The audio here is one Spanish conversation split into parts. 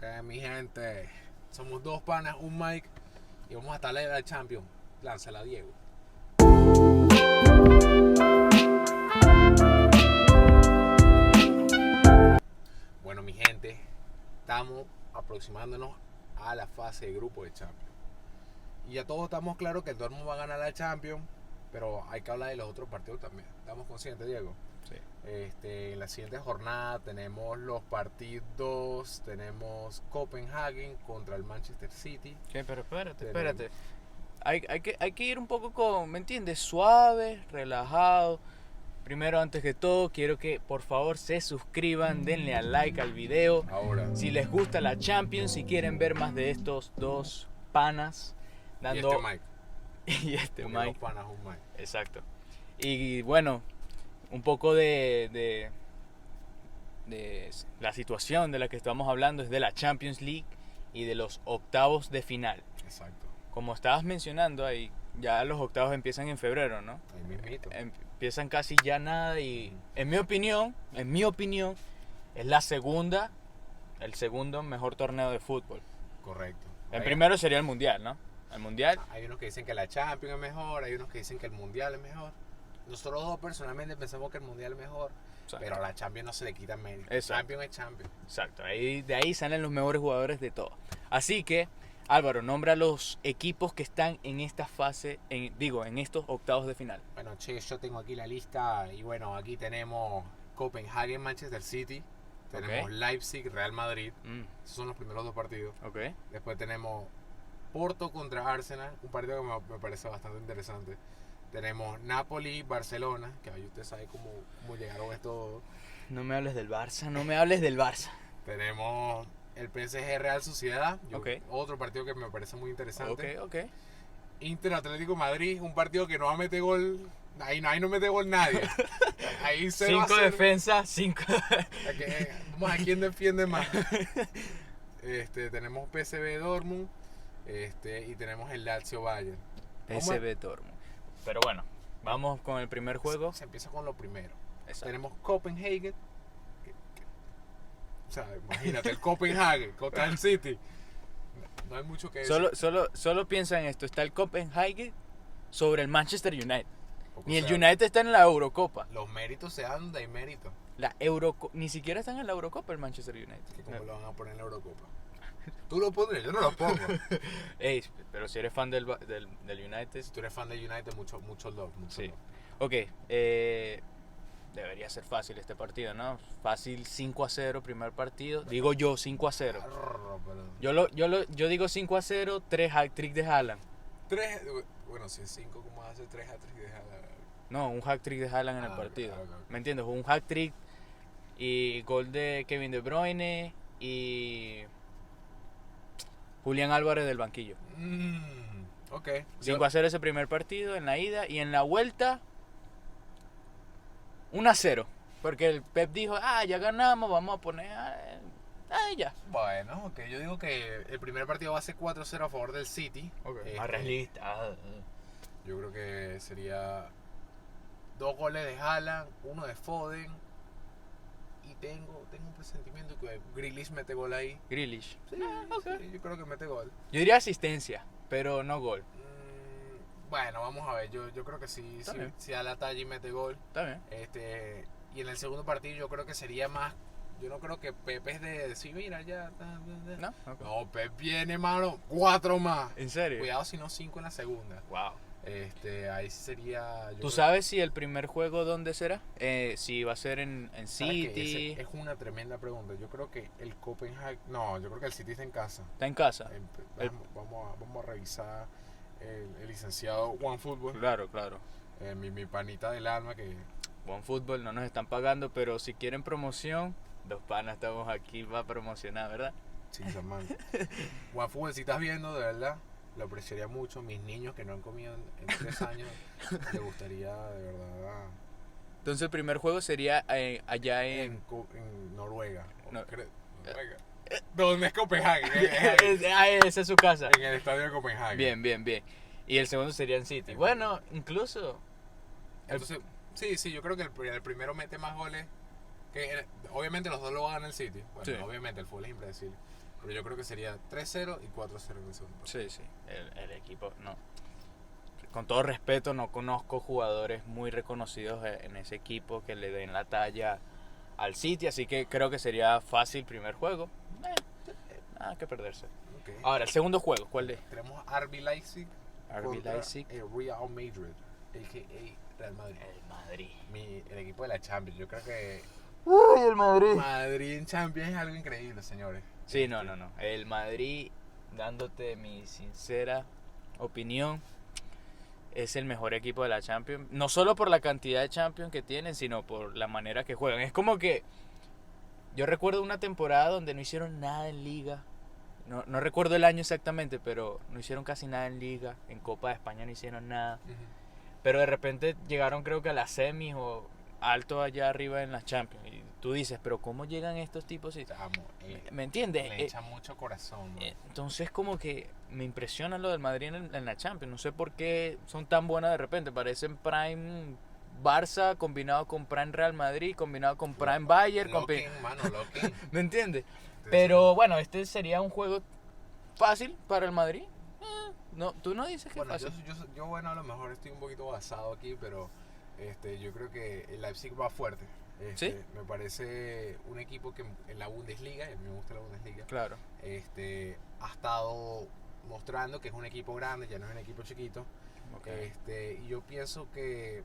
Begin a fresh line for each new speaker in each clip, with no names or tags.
Que mi gente, somos dos panas, un Mike y vamos a estar en la Champions. Lánzala, Diego. Bueno, mi gente, estamos aproximándonos a la fase de grupo de Champions. Y ya todos estamos claros que el Dortmund va a ganar la Champions, pero hay que hablar de los otros partidos también. ¿Estamos conscientes, Diego?
Sí.
En la siguiente jornada tenemos los partidos, tenemos Copenhagen contra el Manchester City.
¿Qué? Pero espérate. Hay que ir un poco con, ¿me entiendes? Suave, relajado. Primero, antes que todo, quiero que por favor se suscriban, denle a like al video.
Ahora,
Si les gusta la Champions, si quieren ver más de estos dos panas dando...
y este Mike.
Y este
Porque
Mike.
dos panas, un Mike.
Exacto. Y bueno, un poco de la situación de la que estamos hablando es de la Champions League y de los octavos de final.
Exacto.
Como estabas mencionando, ahí ya los octavos empiezan en febrero, ¿no?
Ahí mismito.
Empiezan casi ya nada y en mi opinión, es el segundo mejor torneo de fútbol.
Correcto.
El primero sería el Mundial, ¿no? El Mundial.
Hay unos que dicen que la Champions es mejor, hay unos que dicen que el Mundial es mejor. Nosotros dos personalmente pensamos que el Mundial es mejor,
Exacto.
pero a la Champions no se le quita mérito.
Exacto.
Champions es Champions.
Exacto, de ahí salen los mejores jugadores de todo. Así que, Álvaro, nombra los equipos que están en esta fase, en estos octavos de final.
Bueno, che, yo tengo aquí la lista y bueno, aquí tenemos Copenhagen, Manchester City, tenemos Leipzig, Real Madrid. Esos son los primeros dos partidos.
Okay.
Después tenemos Porto contra Arsenal, un partido que me parece bastante interesante. Tenemos Napoli, Barcelona, que ahí usted sabe cómo llegaron estos.
No me hables del Barça.
Tenemos el PSG Real Sociedad,
Okay.
Otro partido que me parece muy interesante.
Okay.
Inter Atlético Madrid, un partido que no va a meter gol. Ahí no mete gol nadie. Ahí se va a
5
hacer,
defensas, 5...
vamos a quién defiende más. Tenemos PSV Dortmund y tenemos el Lazio Bayern.
PSV Dortmund. Pero bueno, vamos con el primer juego.
Se empieza con lo primero.
Exacto.
Tenemos Copenhagen. O sea, imagínate, el Copenhagen contra el City. No hay mucho que decir.
Solo piensa en esto. Está el Copenhagen sobre el Manchester United.
Porque,
Ni
o
el
sea,
United está en la Eurocopa.
Los méritos se dan donde hay méritos.
Ni siquiera están en la Eurocopa el Manchester United.
Que como lo van a poner en la Eurocopa. Tú lo pondrías, yo no lo pongo.
Ey, pero si eres fan del United.
Si tú eres fan de United, mucho love.
Sí.
Love.
Ok, debería ser fácil este partido, ¿no? Fácil 5-0, primer partido. Digo yo 5-0. Yo digo 5-0, 3 hat-trick de Haaland.
Bueno, si es 5, ¿cómo hace 3 hat-trick de Haaland?
No, un hat-trick de Haaland en el partido.
Okay.
¿Me entiendes? Un hat-trick y gol de Kevin De Bruyne y Julián Álvarez del banquillo.
Ok.
5-0 ese primer partido en la ida y en la vuelta 1-0. Porque el Pep dijo, ya ganamos, vamos a poner... ya.
Bueno, ok. Yo digo que el primer partido va a ser 4-0 a favor del City.
Más realista.
Yo creo que sería 2 goles de Haaland, 1 de Foden. Y tengo un presentimiento que Grealish mete gol ahí.
Grealish.
Sí, yo creo que mete gol.
Yo diría asistencia, pero no gol.
Bueno, vamos a ver. Yo creo que sí a la talla y mete gol.
Está bien.
Y en el segundo partido yo creo que sería más. Yo no creo que Pep es de decir, mira, ya.
¿No? Okay.
No, Pep viene, mano. 4 más.
¿En serio?
Cuidado si no 5 en la segunda.
Wow.
Ahí sí sería.
¿Tú sabes si el primer juego dónde será? Si va a ser en City.
Es una tremenda pregunta. Yo creo que el Copenhagen. No, yo creo que el City está en casa.
¿Está en casa?
Vamos a revisar el licenciado OneFootball.
Claro.
Mi panita del alma que.
OneFootball no nos están pagando, pero si quieren promoción, dos panas estamos aquí para promocionar, ¿verdad?
Sí, man. OneFootball, si estás viendo, de verdad, lo apreciaría mucho. Mis niños que no han comido en 3 años, les gustaría, de verdad.
Entonces el primer juego sería allá en
Noruega.
Noruega.
¿Dónde es Copenhagen?
Esa es su casa.
En el estadio de Copenhagen.
Bien. Y el segundo sería en City. Bueno, incluso...
Entonces, sí, yo creo que el primero mete más goles Obviamente los dos lo van a ganar el City. Bueno,
Sí.
obviamente el fútbol es impredecible. Pero yo creo que sería 3-0 y 4-0 en el segundo partido.
Sí, sí. El equipo, no. Con todo respeto, no conozco jugadores muy reconocidos en ese equipo que le den la talla al City, así que creo que sería fácil primer juego. Nada que perderse.
Ok.
Ahora, el segundo juego, ¿cuál es?
Tenemos RB Leipzig
RB
contra
Leipzig.
el Real Madrid, a.k.a. Real Madrid.
El Madrid.
El equipo de la Champions. Yo creo que
¡Uy, el Madrid!
Madrid en Champions es algo increíble, señores.
Sí, no. El Madrid, dándote mi sincera opinión, es el mejor equipo de la Champions. No solo por la cantidad de Champions que tienen, sino por la manera que juegan. Es como que yo recuerdo una temporada donde no hicieron nada en Liga. No recuerdo el año exactamente, pero no hicieron casi nada en Liga. En Copa de España no hicieron nada.
Ujú.
Pero de repente llegaron, creo que a las semis o alto allá arriba en las Champions. Y tú dices, pero ¿cómo llegan estos tipos?
Chamo,
¿Me entiendes?
le echa mucho corazón, ¿no?
Entonces como que me impresiona lo del Madrid en la Champions. No sé por qué son tan buenas de repente. Parecen Prime Barça combinado con Prime Real Madrid, combinado con Prime Bayern.
Locking, mano, locking.
¿Me entiendes? Pero bueno, este sería un juego fácil para el Madrid. No, tú no dices que
Bueno,
es
yo,
fácil.
yo, bueno, a lo mejor estoy un poquito basado aquí, pero yo creo que el Leipzig va fuerte.
¿Sí?
Me parece un equipo que en la Bundesliga, y a mí me gusta la Bundesliga,
Claro.
ha estado mostrando que es un equipo grande, ya no es un equipo chiquito.
Ok.
Y yo pienso que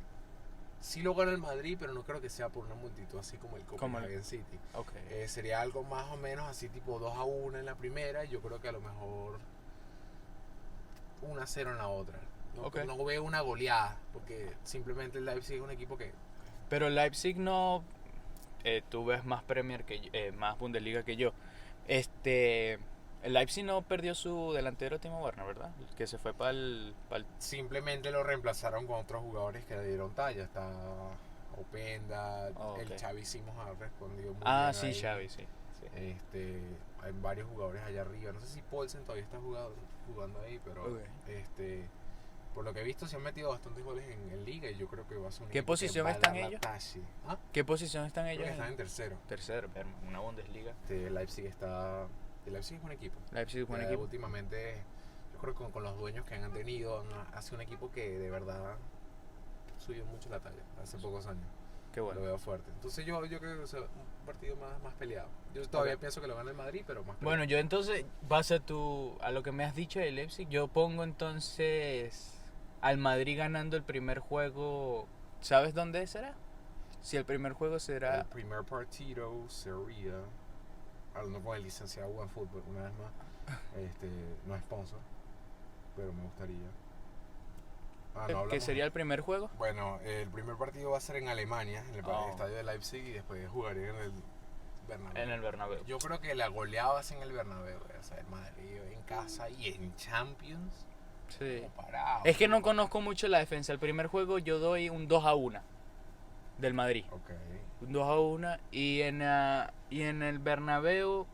sí lo gana el Madrid, pero no creo que sea por una multitud así como el Copenhagen City.
Ok.
Sería algo más o menos así tipo 2-1 en la primera, y yo creo que a lo mejor 1-0 en la otra. No,
Ok.
no veo una goleada, porque simplemente el Leipzig es un equipo que...
Pero Leipzig no... tú ves más Premier que más Bundesliga que yo. El Leipzig no perdió su delantero Timo Werner, ¿verdad? Que se fue para el...
Simplemente lo reemplazaron con otros jugadores que le dieron talla. Está Openda,
Oh,
el
ok.
Xavi Simons ha respondido muy
Ah,
bien
sí,
ahí.
Xavi, sí.
Hay varios jugadores allá arriba. No sé si Paulsen todavía está jugando ahí, pero
Ok.
por lo que he visto se han metido bastantes goles en liga, y yo creo que va a ser un
¿Qué
equipo que
posición
va a
están
dar la
ellos?
talla. ¿Ah?
¿Qué posición están
Creo
ellos?
que están en tercero.
Tercero, una Bundesliga.
El Leipzig es un equipo.
Leipzig es buen equipo.
Últimamente, yo creo que con los dueños que han tenido, hace un equipo que de verdad subió mucho la talla hace pocos años.
Qué bueno.
Lo veo fuerte. Entonces yo creo que es un partido más peleado. Yo todavía
Ok.
pienso que lo gana el Madrid, pero más peleado.
Bueno, yo entonces, base a lo que me has dicho de Leipzig, yo pongo entonces al Madrid ganando el primer juego. ¿Sabes dónde será? Si el primer juego será...
El primer partido sería, hablando con el licenciado One Football una vez más, no es sponsor, pero me gustaría. No
¿Qué
hablamos.
sería el primer juego?
Bueno, el primer partido va a ser en Alemania, en el
Oh.
estadio de Leipzig, y después jugaría en el Bernabéu.
En el Bernabéu.
Yo creo que la goleada va a ser en el Bernabéu, o sea, el Madrid en casa y en Champions.
Sí.
Como parado.
Es que no conozco mucho la defensa. El primer juego yo doy un 2-1 del Madrid.
Ok.
Un 2-1 y en el Bernabéu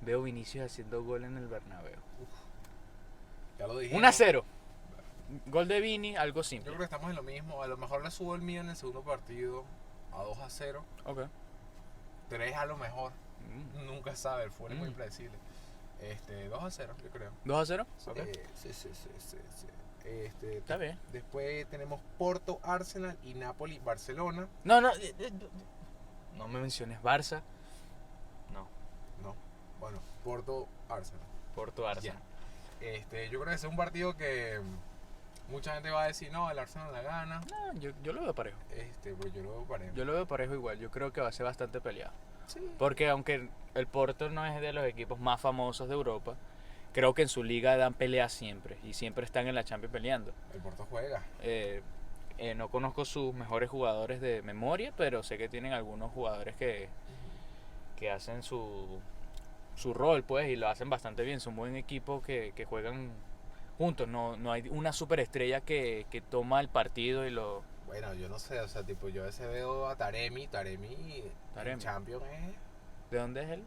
veo Vinicius haciendo gol en el Bernabéu.
Ya lo dije.
1-0. Gol de Vini, algo
Yo creo
simple.
que estamos en lo mismo. A lo mejor le subo el mío en el segundo partido a 2-0.
Ok.
3 a lo mejor.
Mm.
Nunca sabe, el fútbol es muy
Mm.
impredecible. 2-0, yo creo.
2-0. Ok.
Sí.
Está bien.
Después tenemos Porto, Arsenal y Napoli, Barcelona.
No, no me menciones Barça. No.
No, bueno, Porto, Arsenal.
Porto Arsenal.
Yo creo que ese es un partido que mucha gente va a decir, no, el Arsenal la gana.
No, yo lo veo parejo.
Pues yo lo veo parejo.
Yo lo veo parejo igual. Yo creo que va a ser bastante peleado.
Sí.
Porque aunque el Porto no es de los equipos más famosos de Europa, creo que en su liga dan pelea siempre. Y siempre están en la Champions peleando.
El Porto juega.
No conozco sus mejores jugadores de memoria, pero sé que tienen algunos jugadores que hacen su rol, pues, y lo hacen bastante bien. Son un buen equipo que juegan juntos. No hay una superestrella que toma el partido y lo...
Bueno, yo no sé, o sea, tipo, yo a veces veo a Taremi en Champions es
¿De dónde es él?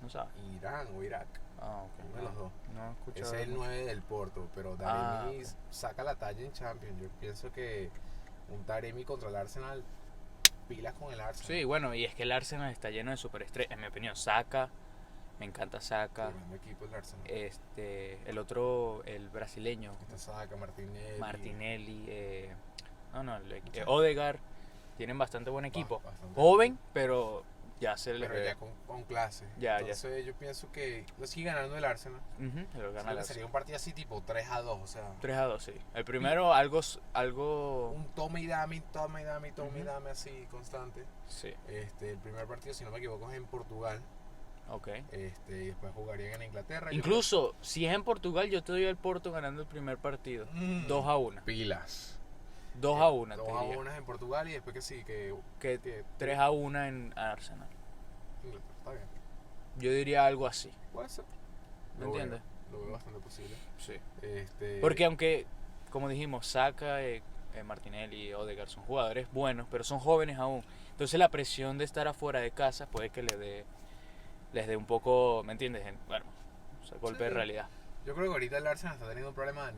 No sabes.
Irán o Irak.
Ah, ok.
Uno de los dos.
No he escuchado.
Ese es el
mucho.
9 del Porto, pero
Ah,
Taremi saca la talla en Champions. Yo pienso que un Taremi contra el Arsenal, pilas con el Arsenal.
Sí, bueno, y es que el Arsenal está lleno de superestrellas, en mi opinión. Saka, me encanta Saka.
Tremendo equipo el Arsenal.
El otro, el brasileño,
Está Saka,
Martinelli, Odegaard, tienen bastante buen equipo.
Bastante
Joven, pero ya se les
pero
ve.
ya con clase.
Ya.
Entonces yo pienso que lo sigue ganando el Arsenal.
Lo gana el
Sería un partido así tipo 3-2, o sea.
3-2, sí. El primero algo
Un toma y dame así constante.
sí.
El primer partido, si no me equivoco, es en Portugal.
Ok.
Y después jugarían en Inglaterra.
Incluso si es en Portugal, yo te doy al Porto ganando el primer partido. 2-1.
Pilas.
2-1,
2-1 en Portugal y después que sí, que
3-1 en Arsenal.
Inglaterra, está bien.
Yo diría algo así.
Puede ser.
¿Me entiendes?
Lo veo bastante posible.
Sí.
Porque
aunque, como dijimos, Saka, Martinelli y Odegaard son jugadores buenos, pero son jóvenes aún. Entonces la presión de estar afuera de casa puede que les dé un poco, ¿me entiendes? Bueno, o sea, golpe de realidad.
Yo creo que ahorita el Arsenal está teniendo un problema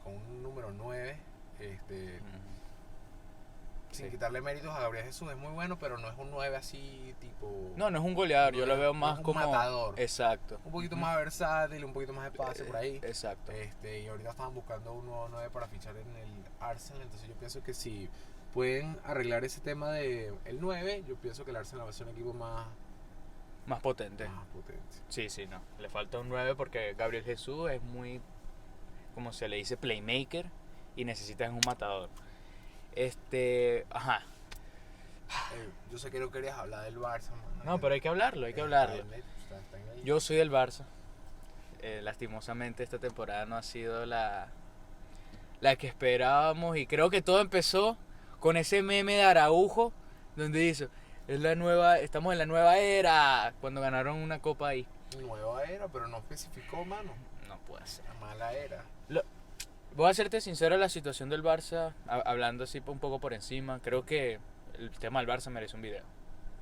con un número 9. Sin quitarle méritos a Gabriel Jesús, es muy bueno, pero no es un 9 así tipo.
No es un goleador, yo lo veo más
un
como.
matador.
Exacto.
Un poquito más versátil, un poquito más espacio por ahí.
Exacto.
Y ahorita estaban buscando un nuevo 9 para fichar en el Arsenal, entonces yo pienso que si pueden arreglar ese tema de el 9, yo pienso que el Arsenal va a ser un equipo más
potente.
Más potente.
Sí, no. Le falta un 9 porque Gabriel Jesús es muy, como se le dice, playmaker y necesitas un matador. Ajá.
Yo sé que no querías hablar del Barça, man.
No, pero hay que hablarlo. Yo soy del Barça. Lastimosamente esta temporada no ha sido la que esperábamos y creo que todo empezó con ese meme de Araujo donde dice, estamos en la nueva era, cuando ganaron una copa ahí.
Nueva era, pero no especificó, mano.
No puede ser.
La mala era.
Voy a serte sincero, la situación del Barça, hablando así un poco por encima, creo que el tema del Barça merece un video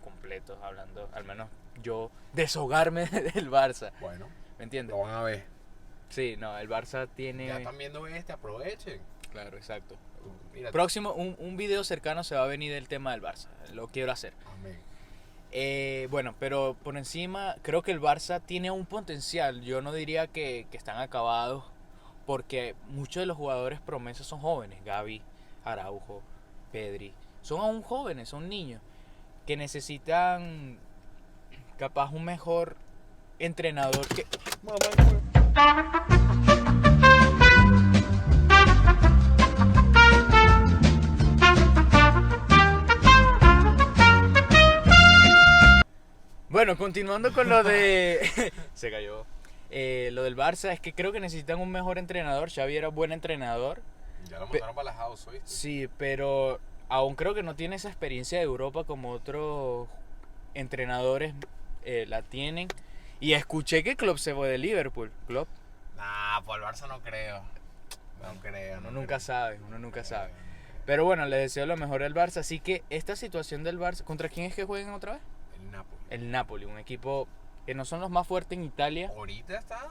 completo, hablando, al menos yo, deshogarme del Barça.
Bueno.
¿Me entiendes?
Lo van a ver.
Sí, no, el Barça tiene...
Ya están viendo aprovechen.
Claro, exacto.
Mírate.
Próximo, un video cercano se va a venir del tema del Barça, lo quiero hacer.
Amén.
Bueno, pero por encima, creo que el Barça tiene un potencial, yo no diría que están acabados, porque muchos de los jugadores promesas son jóvenes, Gavi, Araujo, Pedri, son aún jóvenes, son niños, que necesitan capaz un mejor entrenador que... Bueno, continuando con lo de... Se cayó. Lo del Barça es que creo que necesitan un mejor entrenador. Xavi era buen entrenador.
Ya lo mandaron para la house, ¿oíste?
Sí, pero aún creo que no tiene esa experiencia de Europa como otros entrenadores la tienen. Y escuché que Klopp se fue de Liverpool. Klopp.
Nah, por el Barça no creo. No creo.
Uno nunca sabe. Pero bueno, le deseo lo mejor al Barça. Así que esta situación del Barça... ¿Contra quién es que juegan otra vez?
El Napoli.
El Napoli, un equipo que no son los más fuertes en Italia.
Ahorita está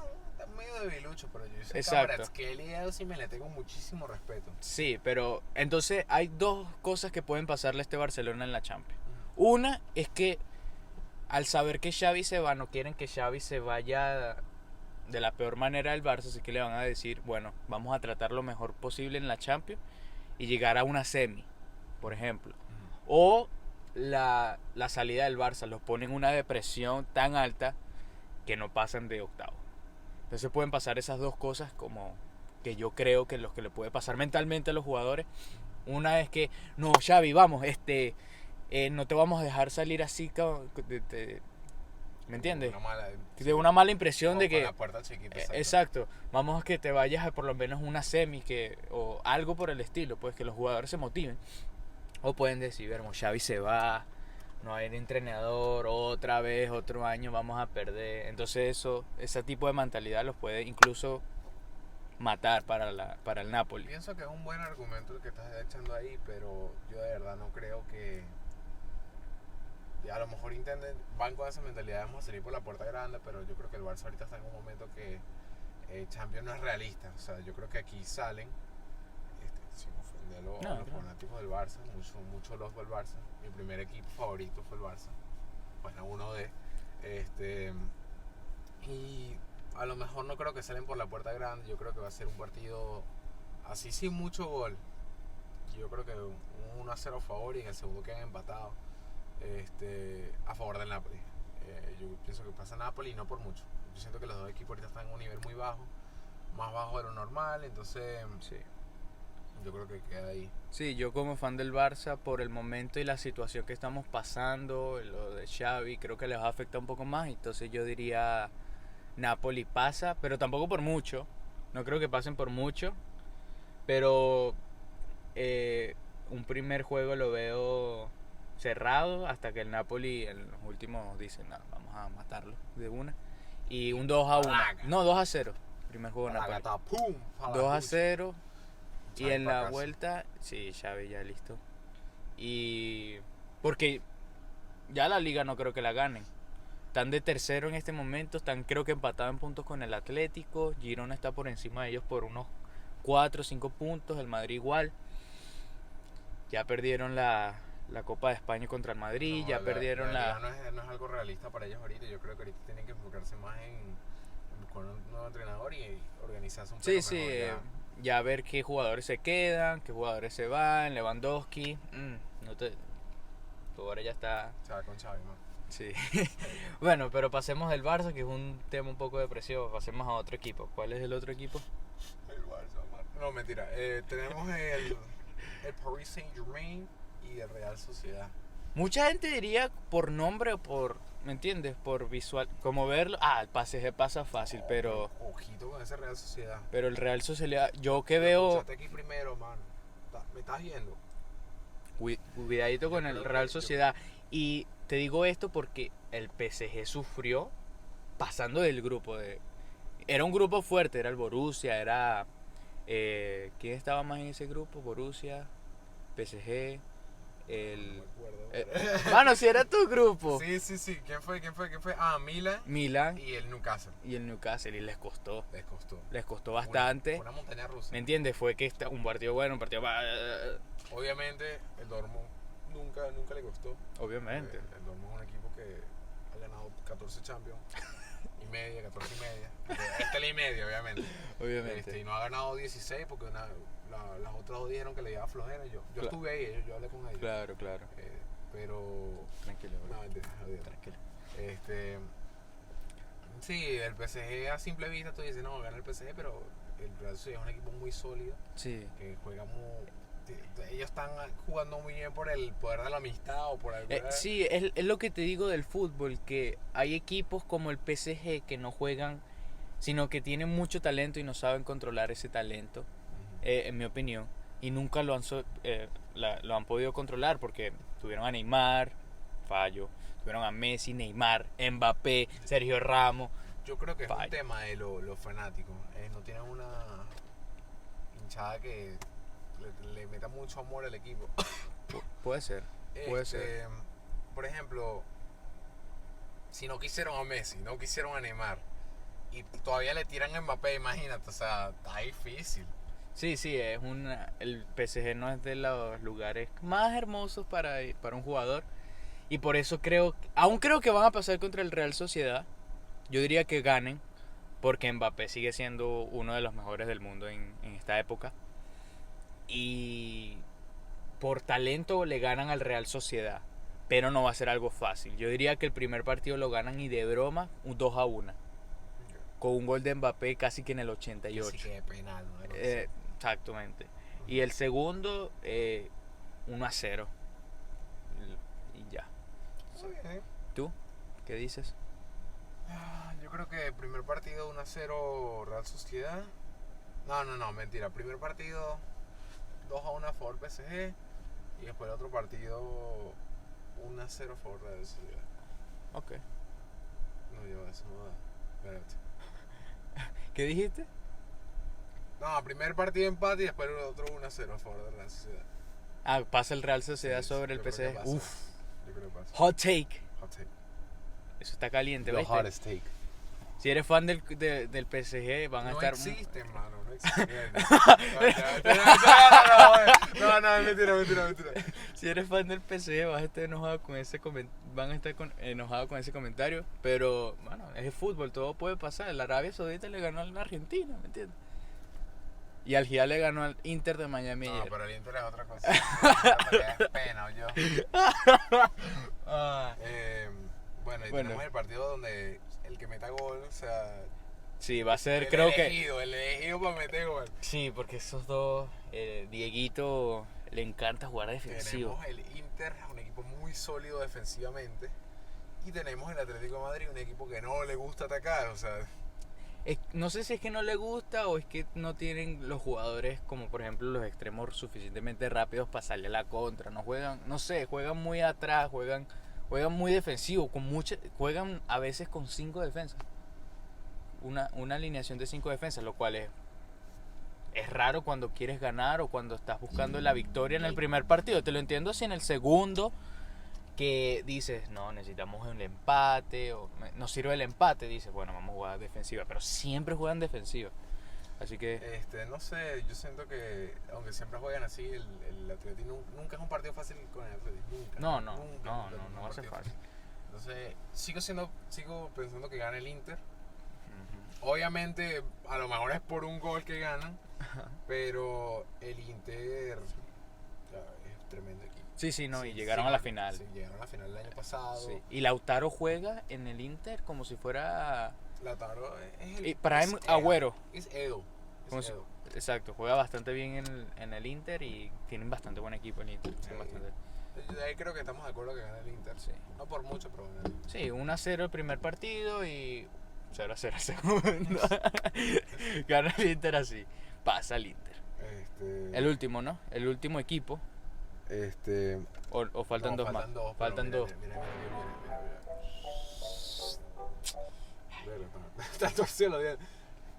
medio debilucho, pero yo sé
Exacto.
que él sí me le tengo muchísimo respeto.
Sí, pero entonces hay dos cosas que pueden pasarle a este Barcelona en la Champions. Una es que al saber que Xavi se va, no quieren que Xavi se vaya de la peor manera del Barça, así que le van a decir, bueno, vamos a tratar lo mejor posible en la Champions y llegar a una semi, por ejemplo. O la salida del Barça los pone en una depresión tan alta que no pasan de octavo. Entonces pueden pasar esas dos cosas como que yo creo que los que le puede pasar mentalmente a los jugadores. Una es que, no, Xavi, vamos, no te vamos a dejar salir así, ¿me entiendes? De una mala impresión de que...
La puerta chiquita,
exacto. Vamos a que te vayas a por lo menos una semi o algo por el estilo, pues que los jugadores se motiven. O pueden decir, Xavi se va, no hay entrenador, otra vez, otro año vamos a perder. Entonces ese tipo de mentalidad los puede incluso matar para el Napoli.
Pienso que es un buen argumento el que estás echando ahí, pero yo de verdad no creo que... Y a lo mejor van con esa mentalidad, vamos a salir por la puerta grande, pero yo creo que el Barça ahorita está en un momento que Champions no es realista. O sea, yo creo que aquí salen, sin ofender
No,
los
claro.
fanáticos del Barça, mucho los del Barça. Mi primer equipo favorito fue el Barça. Bueno, uno de. Este, y a lo mejor no creo que salen por la puerta grande. Yo creo que va a ser un partido así sin mucho gol. Yo creo que un 1-0 a favor y en el segundo quedan empatados a favor del Napoli. Yo pienso que pasa Napoli y no por mucho. Yo siento que los dos equipos ahorita están en un nivel muy bajo, más bajo de lo normal, entonces
Sí.
yo creo que queda ahí.
Sí, yo como fan del Barça, por el momento y la situación que estamos pasando, lo de Xavi, creo que les va a afectar un poco más. Entonces yo diría Napoli pasa, pero tampoco por mucho. No creo que pasen por mucho. Pero un primer juego lo veo cerrado hasta que el Napoli en los últimos dicen, "No, vamos a matarlo de una". Y un 2-1.
Palaga.
No, 2-0. Primer juego
Para
Napoli.
gata, ¡pum! Para la
2-0.
pucha.
Y
Xavi
en
pa'
la
casa.
vuelta, sí, Xavi ya listo. Y porque ya la liga no creo que la ganen. Están de tercero en este momento, están creo que empatados en puntos con el Atlético. Girona está por encima de ellos por unos 4 o 5 puntos, el Madrid igual. Ya perdieron la Copa de España contra el Madrid,
No,
ya perdieron
liga
la...
no es algo realista para ellos ahorita. Yo creo que ahorita tienen que enfocarse más en buscar un nuevo entrenador y organizarse un poco
Sí,
mejor.
sí,
Ya.
ya ver qué jugadores se quedan, qué jugadores se van, Lewandowski. No te... Tu ahora ya está...
Se va con Xavi, man.
Sí. Bueno, pero pasemos del Barça, que es un tema un poco depresivo. Pasemos a otro equipo. ¿Cuál es el otro equipo?
El Barça, man. No, mentira. Tenemos el Paris Saint-Germain y el Real Sociedad.
Mucha gente diría por nombre o por, ¿me entiendes? Por visual, como verlo. Ah, el PSG pasa fácil, pero
Ojito con ese Real Sociedad.
el Real Sociedad, yo que veo,
Escuchaste aquí primero, man. ¿Me estás viendo?
cuidadito con
Yo
el
creo
Real
que-
Sociedad. Y te digo esto porque el PSG sufrió pasando del grupo de... Era un grupo fuerte, era el Borussia, era... ¿quién estaba más en ese grupo? Borussia, PSG,
No
el...
me acuerdo.
Mano, si era tu grupo.
Sí. ¿Quién fue? Ah, Milan
Milan
y el Newcastle.
y el Newcastle, y les costó
Fue
bastante.
una montaña rusa.
¿Me entiendes? Fue que un partido bueno, un partido...
Obviamente, el Dortmund nunca le costó.
Obviamente.
El Dortmund es un equipo que ha ganado 14 Champions. 14 y media. Y media, obviamente.
Obviamente.
Y no ha ganado 16 porque las otras dos dijeron que le iba flojera. Yo estuve ahí, yo hablé con ellos.
Claro.
Pero.
Tranquilo, bro.
No, mentira, jodido.
Tranquilo.
Sí, el PSG a simple vista tú dices, no, gana el PSG, pero el Real Sociedad es un equipo muy sólido,
Sí.
que juega muy... Ellos están jugando muy bien por el poder de la amistad o por algo.
Sí, es lo que te digo del fútbol, que hay equipos como el PSG que no juegan, sino que tienen mucho talento y no saben controlar ese talento, en mi opinión, y nunca lo han podido controlar porque tuvieron a Neymar, fallo, tuvieron a Messi, Neymar, Mbappé, Sergio Ramos.
Yo creo que es
Fallo.
un tema de los fanáticos. No tienen una hinchada que le meta mucho amor al equipo.
Puede ser.
Por ejemplo, si no quisieron a Messi, no quisieron a Neymar y todavía le tiran a Mbappé, imagínate, o sea, está difícil.
Sí, el PSG no es de los lugares más hermosos para un jugador. Y por eso aún creo que van a pasar contra el Real Sociedad. Yo diría que ganen, porque Mbappé sigue siendo uno de los mejores del mundo en esta época. Y por talento le ganan al Real Sociedad, pero no va a ser algo fácil. Yo diría que el primer partido lo ganan y de broma un 2-1, con un gol de Mbappé casi que en el 88.
Sí, que penal, ¿no?
Exactamente. Y el segundo, 1-0. Y ya.
Está bien.
¿Tú? ¿Qué dices?
Yo creo que el primer partido 1-0 Real Sociedad. No, mentira. Primer partido 2-1 a favor PSG. Y después el otro partido 1-0 a favor Real Sociedad.
Ok.
No, yo eso no da. Espérate.
¿Qué dijiste?
No, primer partido empate y después el otro 1-0 a favor de Real Sociedad.
Ah, pasa el Real Sociedad
Sí,
sobre el
yo creo que
PSG.
pasa.
Uf,
Yo creo que pasa.
hot take.
Hot take.
Eso está caliente,
The
¿viste?
hottest take.
Si eres fan del PSG, van a
No
estar...
existe, mano, no existe. No, es mentira.
Si eres fan del PSG, vas a estar enojado con enojado con ese comentario. Pero, bueno, es el fútbol, todo puede pasar. La Arabia Saudita le ganó a la Argentina, ¿me entiendes? Y al Hilal le ganó al Inter de Miami
No,
ayer.
pero el Inter es otra cosa. Es pena, yo.
Ah,
Bueno, y tenemos el partido donde el que meta gol, o sea...
sí, va a ser,
el
creo
elegido, el elegido para meter gol.
Sí, porque esos dos, Dieguito le encanta jugar defensivo.
Tenemos el Inter, un equipo muy sólido defensivamente. Y tenemos el Atlético de Madrid, un equipo que no le gusta atacar, o sea...
No sé si es que no le gusta o es que no tienen los jugadores como por ejemplo los extremos suficientemente rápidos para salir a la contra. No juegan, no sé, juegan muy atrás, juegan muy defensivo, juegan a veces con 5 defensas. Una alineación de 5 defensas, lo cual es raro cuando quieres ganar o cuando estás buscando la victoria en el primer partido. Te lo entiendo si en el segundo que dices, no, necesitamos el empate, o nos sirve el empate, dices, bueno, vamos a jugar defensiva, pero siempre juegan defensiva. Así que...
no sé, yo siento que, aunque siempre juegan así, el Atlético nunca es un partido fácil con el Atlético, nunca.
No va a ser fácil.
Entonces, sigo pensando que gana el Inter. Obviamente, a lo mejor es por un gol que ganan, pero el Inter es tremendo equipo.
Sí, no, y llegaron a la final.
Sí, llegaron a la final el año pasado.
Sí. Y Lautaro juega en el Inter como si fuera...
Lautaro es el...
Prime Agüero.
Es Edo.
Exacto, juega bastante bien en el Inter y tienen bastante buen equipo el Inter.
Sí. De ahí creo que estamos de acuerdo que gana el Inter.
Sí.
No por mucho, pero gana el Inter.
Sí, 1-0 el primer partido y 0-0 el segundo. Gana el Inter así. Pasa el Inter. El último, ¿no? El último equipo. O faltan dos más. Faltan dos.
Mira. Está torcido los dientes.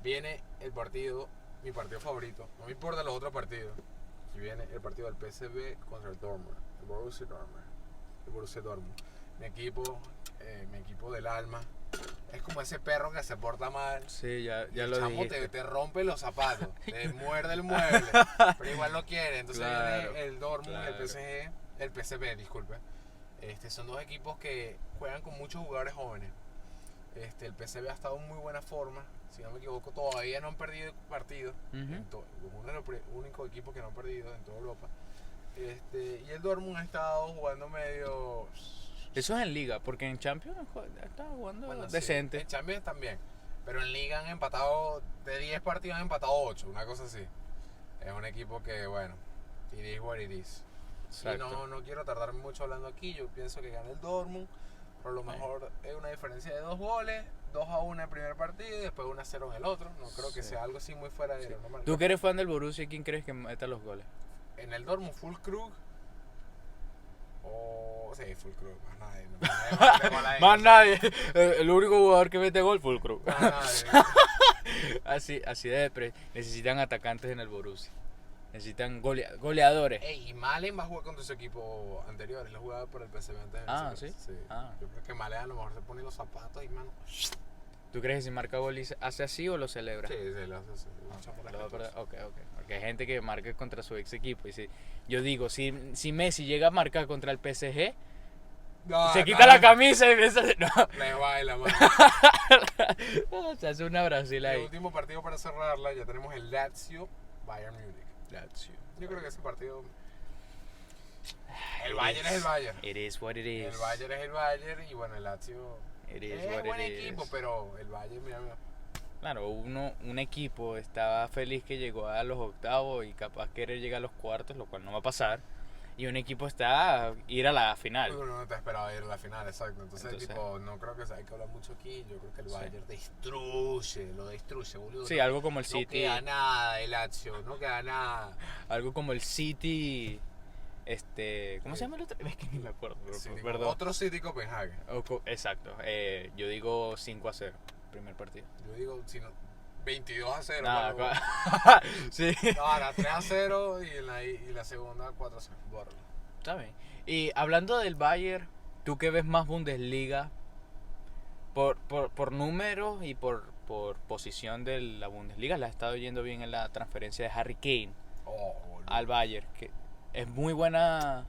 Viene el partido, mi partido favorito. No me importan los otros partidos. Y viene el partido del PSV contra el Dortmund. El Borussia Dortmund. Mi equipo del alma. Es como ese perro que se porta mal.
Sí, ya
el
lo
chamo
dijiste.
te rompe los zapatos, te muerde el mueble, pero igual lo quiere. Entonces viene el Dortmund, el PSG, el PSV, disculpe. Son dos equipos que juegan con muchos jugadores jóvenes. El PSV ha estado en muy buena forma. Si no me equivoco, todavía no han perdido partido. Uno de los únicos equipos que no han perdido en toda Europa. Y el Dortmund ha estado jugando medio...
Eso es en Liga, porque en Champions está jugando decente.
Sí, en Champions también. Pero en Liga han empatado, de 10 partidos han empatado 8, una cosa así. Es un equipo que, bueno, it is what it is. Y no quiero tardarme mucho hablando aquí. Yo pienso que gana el Dortmund. Por lo mejor es una diferencia de 2 goles, 2-1 en el primer partido y después 1-0 en el otro. No creo que sea algo así muy fuera de lo normal.
¿Tú que eres fan del Borussia, quién crees que meta los goles?
En el Dortmund, Füllkrug. Sí, Füllkrug,
Más nadie. El único jugador que mete gol, Füllkrug.
Más nadie.
así de necesitan atacantes en el Borussia. Necesitan goleadores.
Y Malen va a jugar contra su equipo anterior. Él jugaba por el PSV antes.
¿Sí?
Yo creo que Malen a lo mejor se pone los zapatos y mano.
¿Tú crees que si marca gol hace así o lo celebra?
Sí, lo hace así.
Ok. Porque hay gente que marca contra su ex equipo. Y yo digo, si Messi llega a marcar contra el PSG, se quita la camisa y empieza a... No.
Le baila, mano.
Se hace una Brasil ahí.
El último partido para cerrarla, ya tenemos el Lazio Bayern Múnich. Yo creo que ese partido... El Bayern es el Bayern.
It is what it is.
El Bayern es el Bayern y bueno, el Lazio es buen equipo, pero el Bayern, mira.
Claro, un equipo estaba feliz que llegó a los octavos y capaz querer llegar a los cuartos, lo cual no va a pasar. Y un equipo está a ir a la final.
Uno no te esperaba ir a la final, exacto. Entonces tipo, no creo que hay que hablar mucho aquí. Yo creo que el Bayern lo destruye, boludo.
Sí, algo como el City.
No queda nada el Lazio, no queda nada.
Algo como el City... ¿cómo se llama el otro? Es que ni me acuerdo. Perdón.
Otro City Copenhague.
Exacto. Yo digo 5-0, primer partido.
Yo digo 22-0.
Nada, sí.
No, era 3-0 y la segunda 4-0. Bórralo.
Está bien. Y hablando del Bayern, ¿tú qué ves más Bundesliga? por números y por posición de la Bundesliga, le ha estado yendo bien en la transferencia de Harry Kane
Oh, boludo.
al Bayern, que es muy buena.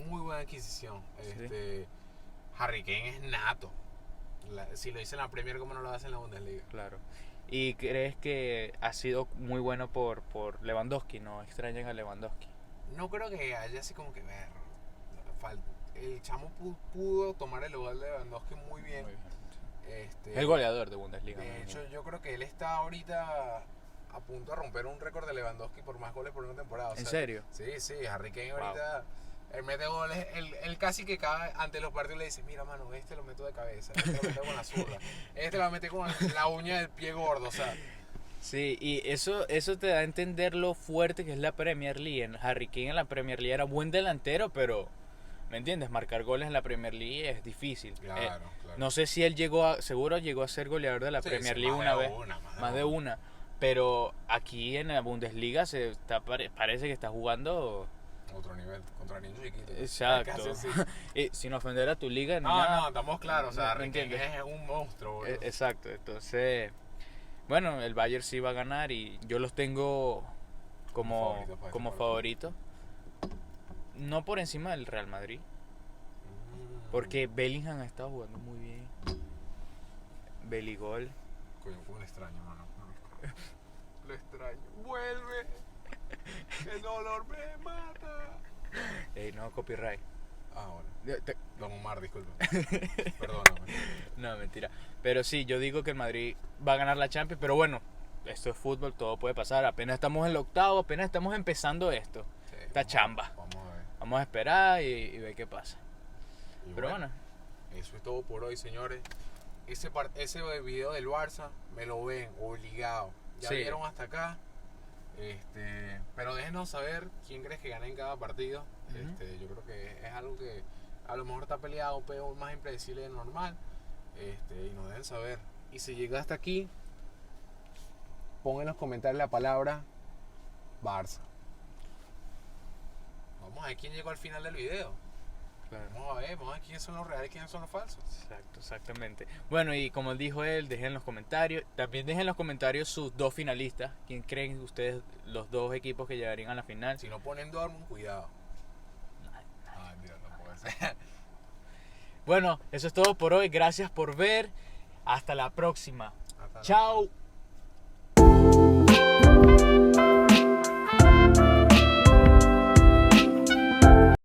Muy buena adquisición.
Sí.
Harry Kane es nato. Si lo hice en la Premier, ¿cómo no lo hace en la Bundesliga?
Claro. ¿Y crees que ha sido muy bueno por Lewandowski? ¿No extrañan a Lewandowski?
No creo que haya así como que ver. El chamo pudo tomar el lugar de Lewandowski muy bien.
Muy bien.
Este,
Es el goleador de Bundesliga.
de
¿no?
hecho, yo creo que él está ahorita a punto de romper un récord de Lewandowski por más goles por una temporada. O
¿En
sea,
serio?
Sí, Harry Kane
Wow.
ahorita él mete goles. Él casi que cada ante los partidos le dice: mira, mano, este lo meto de cabeza, este lo meto con la zurda, este lo mete con la uña del pie gordo. O sea,
Sí, y eso te da a entender lo fuerte que es la Premier League. Harry Kane en la Premier League era buen delantero, pero, ¿me entiendes? Marcar goles en la Premier League es difícil.
claro.
No sé si él seguro llegó a ser goleador de la
Sí,
Premier
sí,
League
más
una
de
vez,
una,
más de una. Pero aquí en la Bundesliga parece que está jugando.
Otro nivel, contra niños chiquitos.
Exacto.
Casi así.
Y sin ofender a tu liga ni
No,
nada.
no, estamos claros. O sea,
¿Me
Harry Kane
entiendes?
es un monstruo, boludo.
Exacto, entonces, bueno, el Bayern sí va a ganar y yo los tengo como
Favoritos para este
como
partido.
favorito. No por encima del Real Madrid,
Mm.
porque Bellingham ha estado jugando muy bien. Beligol.
Coño, fue un extraño, mano. Lo extraño. ¡Vuelve! ¡El dolor me mata!
No, copyright.
Ah, bueno.
Te-
Don Omar, disculpa. Perdóname.
No, mentira. Pero sí, yo digo que el Madrid va a ganar la Champions, pero bueno, esto es fútbol, todo puede pasar. Apenas estamos en el octavo, apenas estamos empezando esto.
Sí,
Esta chamba.
Vamos a ver.
Vamos a esperar y ver qué pasa.
Y
Pero bueno,
eso es todo por hoy, señores. Ese video del Barça me lo ven obligado. Ya
Sí.
vieron hasta acá. Pero déjenos saber quién crees que gana en cada partido.
Ujú.
Yo creo que es algo que a lo mejor está peleado, pero más impredecible de normal. Y nos dejen saber. Y si llega hasta aquí, pon en los comentarios la palabra Barça. Vamos a ver quién llegó al final del video. Vamos a ver quiénes son los reales y quiénes son los falsos.
Exacto, exactamente. Bueno, y como dijo él, dejen en los comentarios. También dejen en los comentarios sus dos finalistas. ¿Quién creen ustedes los dos equipos que llegarían a la final?
Si no ponen Dortmund, cuidado. Ay, mira, no puede ser.
Bueno, eso es todo por hoy. Gracias por ver. Hasta la próxima.
Hasta la
Chao.